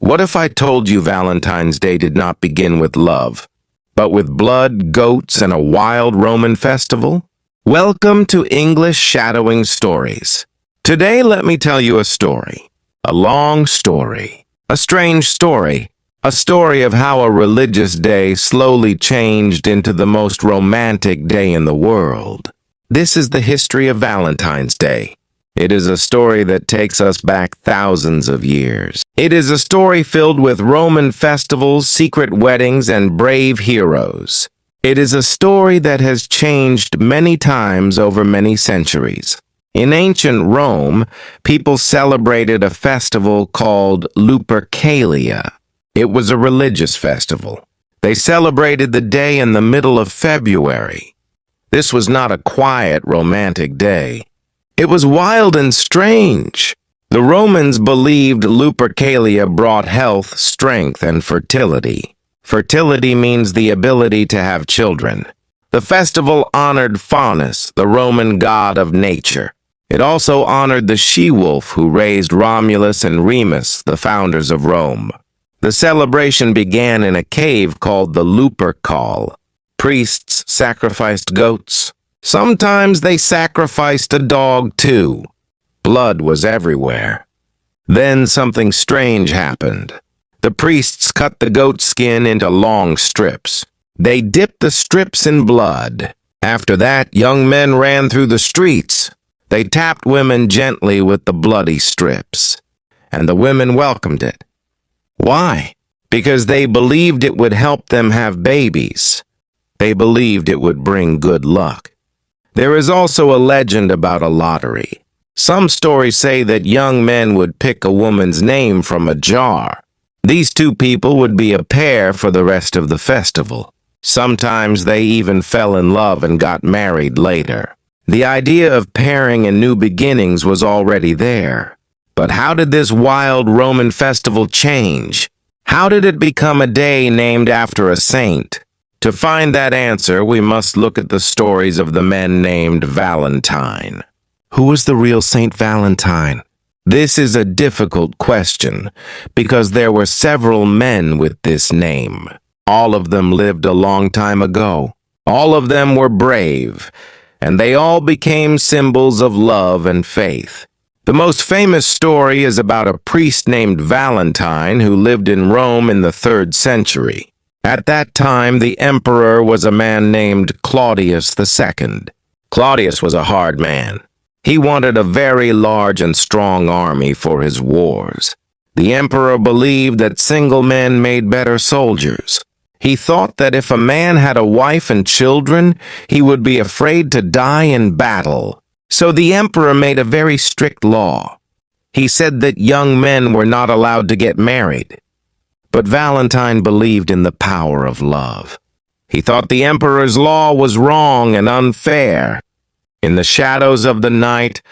What if I told you Valentine's Day did not begin with love, but with blood, goats, and a wild Roman festival? Welcome to English Shadowing Stories. Today, let me tell you a story. A long story. A strange story. A story of how a religious day slowly changed into the most romantic day in the world. This is the history of Valentine's Day. It is a story that takes us back thousands of years. It is a story filled with Roman festivals, secret weddings, and brave heroes. It is a story that has changed many times over many centuries. In ancient Rome, people celebrated a festival called Lupercalia. It was a religious festival. They celebrated the day in the middle of February. This was not a quiet, romantic day. It was wild and strange. The Romans believed Lupercalia brought health, strength, and fertility. Fertility means the ability to have children. The festival honored Faunus, the Roman god of nature. It also honored the she-wolf who raised Romulus and Remus, the founders of Rome. The celebration began in a cave called the Lupercalia. Priests sacrificed goats. Sometimes they sacrificed a dog too. Blood was everywhere. Then something strange happened. The priests cut the goat skin into long strips. They dipped the strips in blood. After that, young men ran through the streets. They tapped women gently with the bloody strips. And the women welcomed it. Why? Because they believed it would help them have babies. They believed it would bring good luck. There is also a legend about a lottery. Some stories say that young men would pick a woman's name from a jar. These two people would be a pair for the rest of the festival. Sometimes they even fell in love and got married later. The idea of pairing and new beginnings was already there. But how did this wild Roman festival change? How did it become a day named after a saint? To find that answer, we must look at the stories of the men named Valentine. Who was the real Saint Valentine? This is a difficult question because there were several men with this name. All of them lived a long time ago. All of them were brave, and they all became symbols of love and faith. The most famous story is about a priest named Valentine who lived in Rome in the 3rd century. At that time, the emperor was a man named Claudius II. Claudius was a hard man. He wanted a very large and strong army for his wars. The emperor believed that single men made better soldiers. He thought that if a man had a wife and children, he would be afraid to die in battle. So the emperor made a very strict law. He said that young men were not allowed to get married. But Valentine believed in the power of love. He thought the emperor's law was wrong and unfair. In the shadows of the night,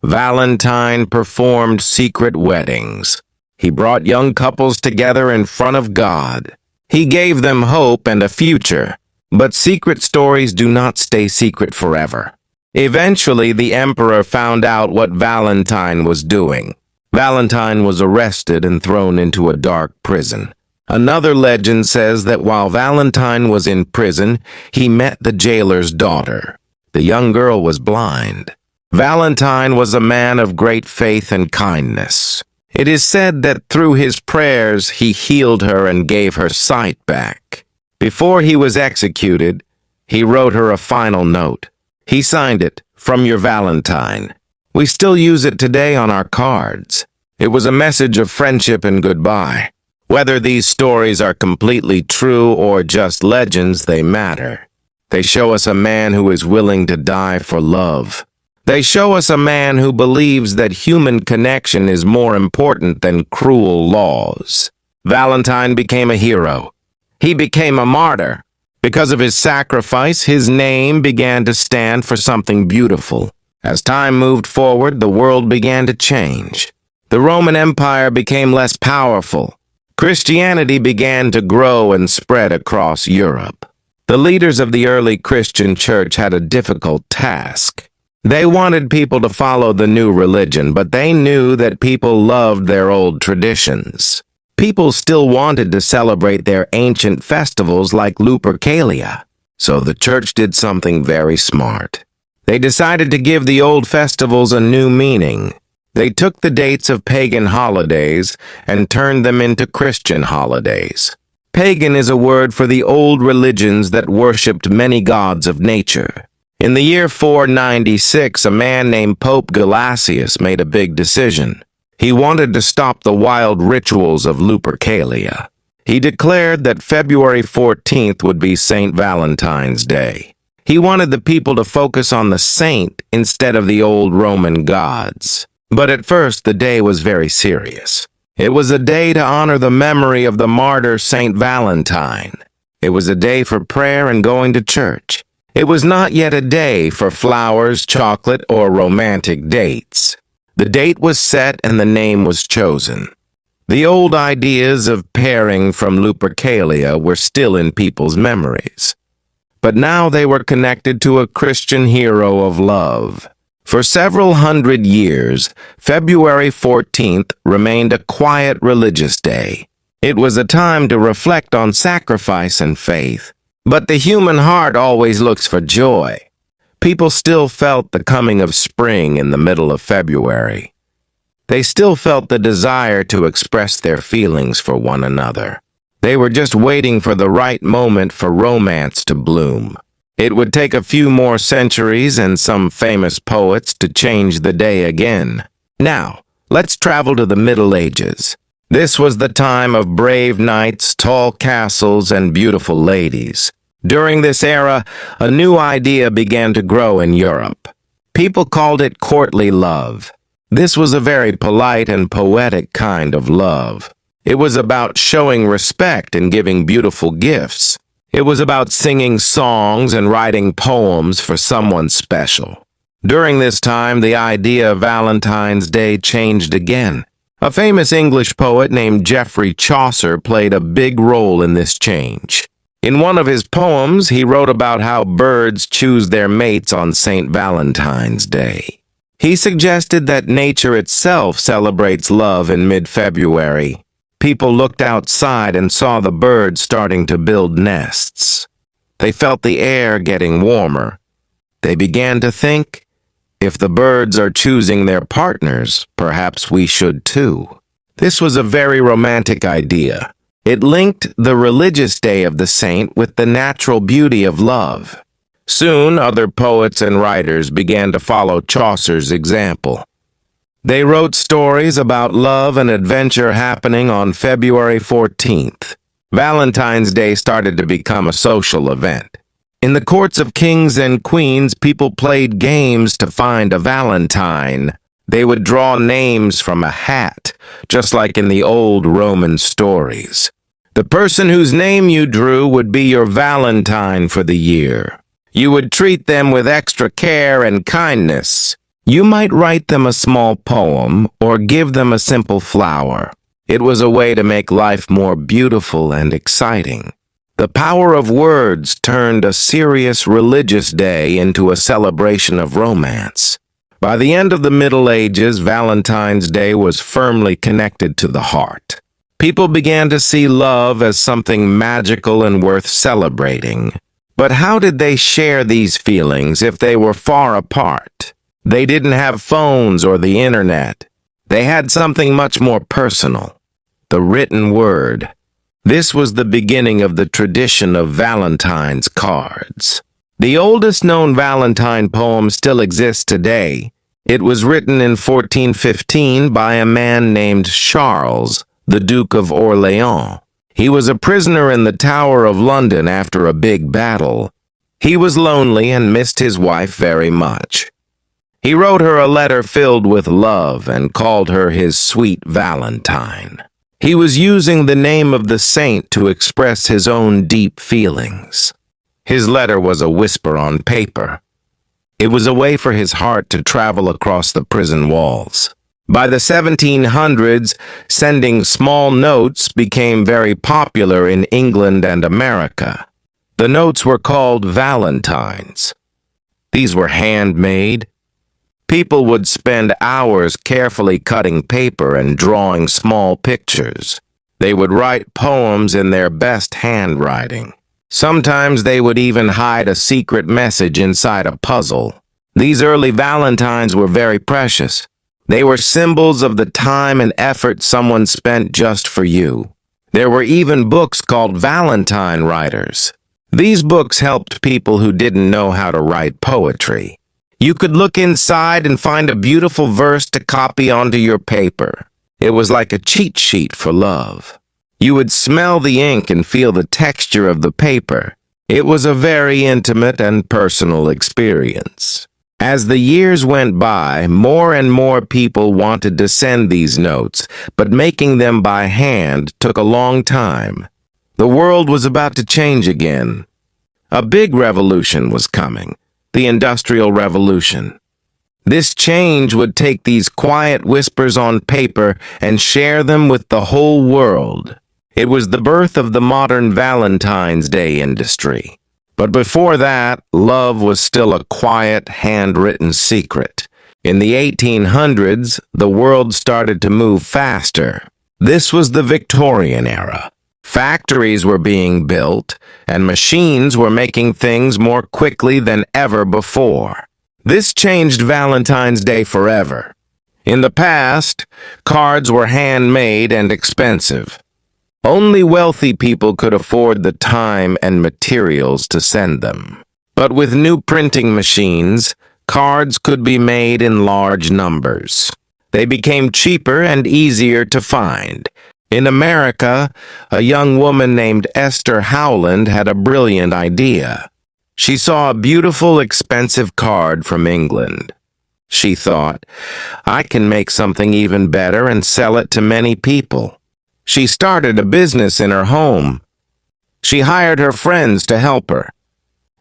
Valentine performed secret weddings. He brought young couples together in front of God. He gave them hope and a future. But secret stories do not stay secret forever. Eventually, the emperor found out what Valentine was doing. Valentine was arrested and thrown into a dark prison. Another legend says that while Valentine was in prison, he met the jailer's daughter. The young girl was blind. Valentine was a man of great faith and kindness. It is said that through his prayers he healed her and gave her sight back. Before he was executed, he wrote her a final note. He signed it, "From your Valentine." We still use it today on our cards. It was a message of friendship and goodbye. Whether these stories are completely true or just legends, they matter. They show us a man who is willing to die for love. They show us a man who believes that human connection is more important than cruel laws. Valentine became a hero. He became a martyr. Because of his sacrifice, his name began to stand for something beautiful. As time moved forward, the world began to change. The Roman Empire became less powerful. Christianity began to grow and spread across Europe. The leaders of the early Christian church had a difficult task. They wanted people to follow the new religion, but they knew that people loved their old traditions. People still wanted to celebrate their ancient festivals like Lupercalia, so the church did something very smart. They decided to give the old festivals a new meaning. They took the dates of pagan holidays and turned them into Christian holidays. Pagan is a word for the old religions that worshipped many gods of nature. In the year 496, a man named Pope Gelasius made a big decision. He wanted to stop the wild rituals of Lupercalia. He declared that February 14th would be St. Valentine's Day. He wanted the people to focus on the saint instead of the old Roman gods. But at first, the day was very serious. It was a day to honor the memory of the martyr St. Valentine. It was a day for prayer and going to church. It was not yet a day for flowers, chocolate, or romantic dates. The date was set and the name was chosen. The old ideas of pairing from Lupercalia were still in people's memories. But now they were connected to a Christian hero of love. For several hundred years, February 14th remained a quiet religious day. It was a time to reflect on sacrifice and faith. But the human heart always looks for joy. People still felt the coming of spring in the middle of February. They still felt the desire to express their feelings for one another. They were just waiting for the right moment for romance to bloom. It would take a few more centuries and some famous poets to change the day again. Now, let's travel to the Middle Ages. This was the time of brave knights, tall castles, and beautiful ladies. During this era, a new idea began to grow in Europe. People called it courtly love. This was a very polite and poetic kind of love. It was about showing respect and giving beautiful gifts. It was about singing songs and writing poems for someone special. During this time, the idea of Valentine's Day changed again. A famous English poet named Geoffrey Chaucer played a big role in this change. In one of his poems, he wrote about how birds choose their mates on St. Valentine's Day. He suggested that nature itself celebrates love in mid-February. People looked outside and saw the birds starting to build nests. They felt the air getting warmer. They began to think, if the birds are choosing their partners, perhaps we should too. This was a very romantic idea. It linked the religious day of the saint with the natural beauty of love. Soon, other poets and writers began to follow Chaucer's example. They wrote stories about love and adventure happening on February 14th. Valentine's Day started to become a social event. In the courts of kings and queens, people played games to find a Valentine. They would draw names from a hat, just like in the old Roman stories. The person whose name you drew would be your Valentine for the year. You would treat them with extra care and kindness. You might write them a small poem or give them a simple flower. It was a way to make life more beautiful and exciting. The power of words turned a serious religious day into a celebration of romance. By the end of the Middle Ages, Valentine's Day was firmly connected to the heart. People began to see love as something magical and worth celebrating. But how did they share these feelings if they were far apart? They didn't have phones or the internet. They had something much more personal, the written word. This was the beginning of the tradition of Valentine's cards. The oldest known Valentine poem still exists today. It was written in 1415 by a man named Charles, the Duke of Orleans. He was a prisoner in the Tower of London after a big battle. He was lonely and missed his wife very much. He wrote her a letter filled with love and called her his sweet Valentine. He was using the name of the saint to express his own deep feelings. His letter was a whisper on paper. It was a way for his heart to travel across the prison walls. By the 1700s, sending small notes became very popular in England and America. The notes were called Valentines. These were handmade. People would spend hours carefully cutting paper and drawing small pictures. They would write poems in their best handwriting. Sometimes they would even hide a secret message inside a puzzle. These early Valentines were very precious. They were symbols of the time and effort someone spent just for you. There were even books called Valentine writers. These books helped people who didn't know how to write poetry. You could look inside and find a beautiful verse to copy onto your paper. It was like a cheat sheet for love. You would smell the ink and feel the texture of the paper. It was a very intimate and personal experience. As the years went by, more and more people wanted to send these notes, but making them by hand took a long time. The world was about to change again. A big revolution was coming, the Industrial Revolution. This change would take these quiet whispers on paper and share them with the whole world. It was the birth of the modern Valentine's Day industry. But before that, love was still a quiet, handwritten secret. In the 1800s, the world started to move faster. This was the Victorian era. Factories were being built, and machines were making things more quickly than ever before. This changed Valentine's Day forever. In the past, cards were handmade and expensive. Only wealthy people could afford the time and materials to send them. But with new printing machines, cards could be made in large numbers. They became cheaper and easier to find. In America, a young woman named Esther Howland had a brilliant idea. She saw a beautiful, expensive card from England. She thought, I can make something even better and sell it to many people. She started a business in her home. She hired her friends to help her.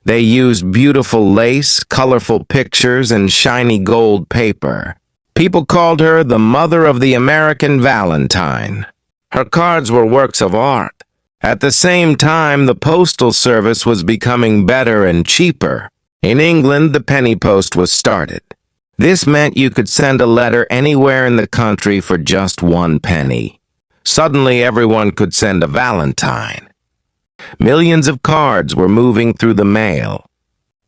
They used beautiful lace, colorful pictures, and shiny gold paper. People called her the mother of the American Valentine. Her cards were works of art. At the same time, the postal service was becoming better and cheaper. In England, the penny post was started. This meant you could send a letter anywhere in the country for just 1 penny. Suddenly, everyone could send a Valentine. Millions of cards were moving through the mail.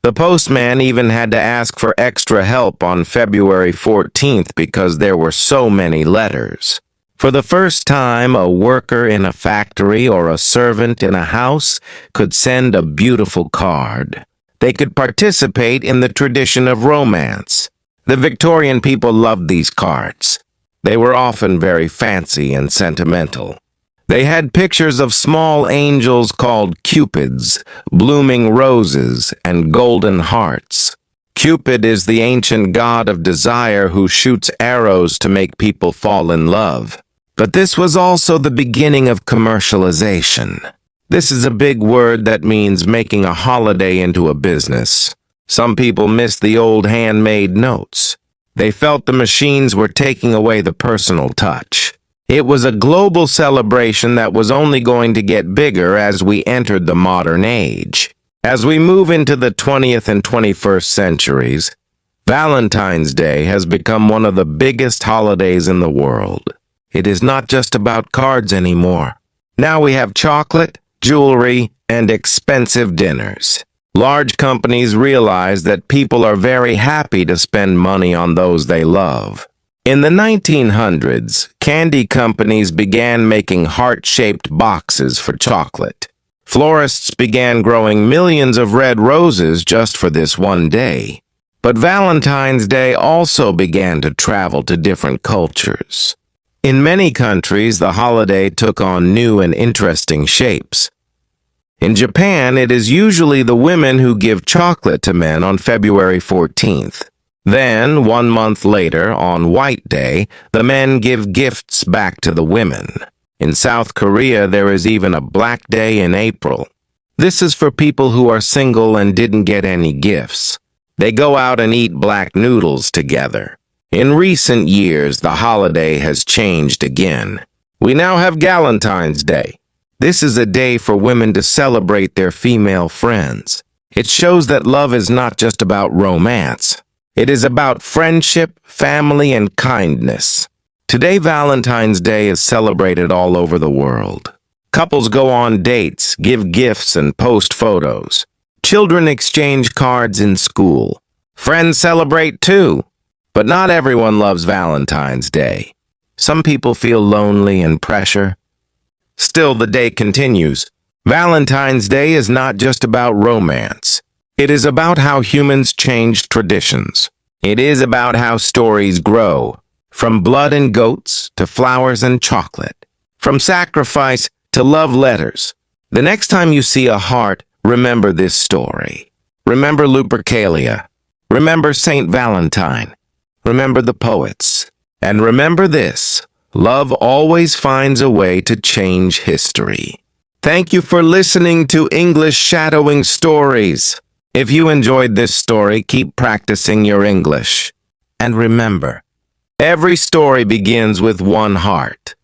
The postman even had to ask for extra help on February 14th because there were so many letters. For the first time, a worker in a factory or a servant in a house could send a beautiful card. They could participate in the tradition of romance. The Victorian people loved these cards. They were often very fancy and sentimental. They had pictures of small angels called cupids, blooming roses, and golden hearts. Cupid is the ancient god of desire who shoots arrows to make people fall in love. But this was also the beginning of commercialization. This is a big word that means making a holiday into a business. Some people missed the old handmade notes. They felt the machines were taking away the personal touch. It was a global celebration that was only going to get bigger as we entered the modern age. As we move into the 20th and 21st centuries, Valentine's Day has become one of the biggest holidays in the world. It is not just about cards anymore. Now we have chocolate, jewelry, and expensive dinners. Large companies realize that people are very happy to spend money on those they love. In the 1900s, candy companies began making heart-shaped boxes for chocolate. Florists began growing millions of red roses just for this one day. But Valentine's Day also began to travel to different cultures. In many countries, the holiday took on new and interesting shapes. In Japan, it is usually the women who give chocolate to men on February 14th. Then, 1 month later, on White Day, the men give gifts back to the women. In South Korea, there is even a Black Day in April. This is for people who are single and didn't get any gifts. They go out and eat black noodles together. In recent years, the holiday has changed again. We now have Galentine's Day. This is a day for women to celebrate their female friends. It shows that love is not just about romance. It is about friendship, family, and kindness. Today, Valentine's Day is celebrated all over the world. Couples go on dates, give gifts, and post photos. Children exchange cards in school. Friends celebrate too. But not everyone loves Valentine's Day. Some people feel lonely and pressure. Still, the day continues. Valentine's Day is not just about romance. It is about how humans change traditions. It is about how stories grow. From blood and goats to flowers and chocolate. From sacrifice to love letters. The next time you see a heart, remember this story. Remember Lupercalia. Remember Saint Valentine. Remember the poets. And remember this, love always finds a way to change history. Thank you for listening to English Shadowing Stories. If you enjoyed this story, keep practicing your English. And remember, every story begins with one heart.